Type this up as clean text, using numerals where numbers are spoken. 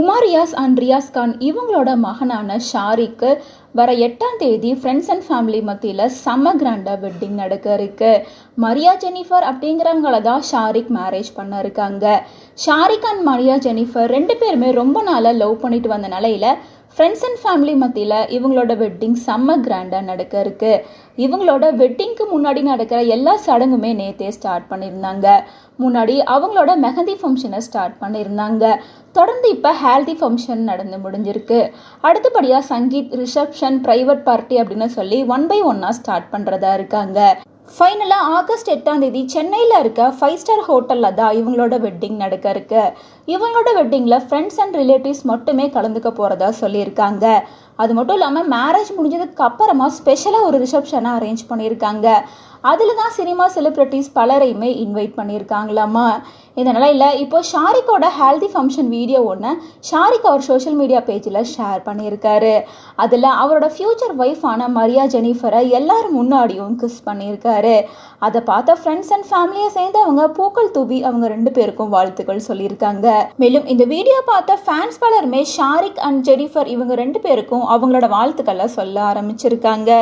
Uma Riyaz and Riyaz Khan இவங்களோட மகனான ஷாரிக்கு வர 8ஆம் தேதி ஃப்ரெண்ட்ஸ் அண்ட் ஃபேமிலி மத்தியில் செம்ம கிராண்டாக வெட்டிங் நடக்க இருக்கு. மரியா ஜெனிஃபர் அப்படிங்கிறவங்கள தான் ஷாரிக் மேரேஜ் பண்ண இருக்காங்க. ஷாரிக் அண்ட் மரியா ஜெனிஃபர் 2 பேருமே ரொம்ப நாளாக லவ் பண்ணிட்டு வந்த நிலையில் ஃப்ரெண்ட்ஸ் அண்ட் ஃபேமிலி மத்தியில் இவங்களோட வெட்டிங் செம்ம கிராண்டாக நடக்க இருக்கு. இவங்களோட வெட்டிங்க்கு முன்னாடி நடக்கிற எல்லா சடங்குமே நேற்றே ஸ்டார்ட் பண்ணியிருந்தாங்க. முன்னாடி அவங்களோட மெஹந்தி ஃபங்க்ஷனை ஸ்டார்ட் பண்ணியிருந்தாங்க. தொடர்ந்து இப்போ ஹேல்தி ஃபங்க்ஷன் நடந்து முடிஞ்சிருக்கு. அடுத்தபடியாக சங்கீத், ரிசப்ஷன், ப்ரைவேட் பார்ட்டி அப்படின்னு சொல்லி 1 by 1 ஸ்டார்ட் பண்ணுறதா இருக்காங்க. ஃபைனலாக ஆகஸ்ட் 8ஆம் தேதி சென்னையில் இருக்க 5 ஸ்டார் ஹோட்டலில் தான் இவங்களோட வெட்டிங் நடக்க இருக்கு. இவங்களோட வெட்டிங்கில் ஃப்ரெண்ட்ஸ் அண்ட் ரிலேட்டிவ்ஸ் மட்டுமே கலந்துக்க போகிறதா சொல்லியிருக்காங்க. அது மட்டும் இல்லாமல் மேரேஜ் முடிஞ்சதுக்கு அப்புறமா ஸ்பெஷலாக ஒரு ரிசப்ஷனை அரேஞ்ச் பண்ணியிருக்காங்க. அதில் தான் சினிமா செலிப்ரிட்டிஸ் பலரையுமே இன்வைட் பண்ணியிருக்காங்களாமா. இந்த நிலையில் இப்போ ஷாரிக்கோட ஹெல்தி ஃபங்க்ஷன் வீடியோ ஒன்று ஷாரிக் அவர் சோஷியல் மீடியா பேஜில் ஷேர் பண்ணியிருக்காரு. அதில் அவரோட ஃப்யூச்சர் ஒய்ஃபான மரியா ஜெனிஃபரை எல்லாரும் முன்னாடியும் கிஸ் பண்ணியிருக்காரு. அதை பார்த்த ஃப்ரெண்ட்ஸ் அண்ட் ஃபேமிலியை சேர்ந்தவங்க பூக்கள் தூவி அவங்க 2 பேருக்கும் வாழ்த்துக்கள் சொல்லியிருக்காங்க. மேலும் இந்த வீடியோ பார்த்த ஃபேன்ஸ் பலருமே ஷாரிக் அண்ட் ஜெனிஃபர் இவங்க 2 பேருக்கும் அவங்களோட வாழ்த்துக்களை சொல்ல ஆரம்பிச்சிருக்காங்க.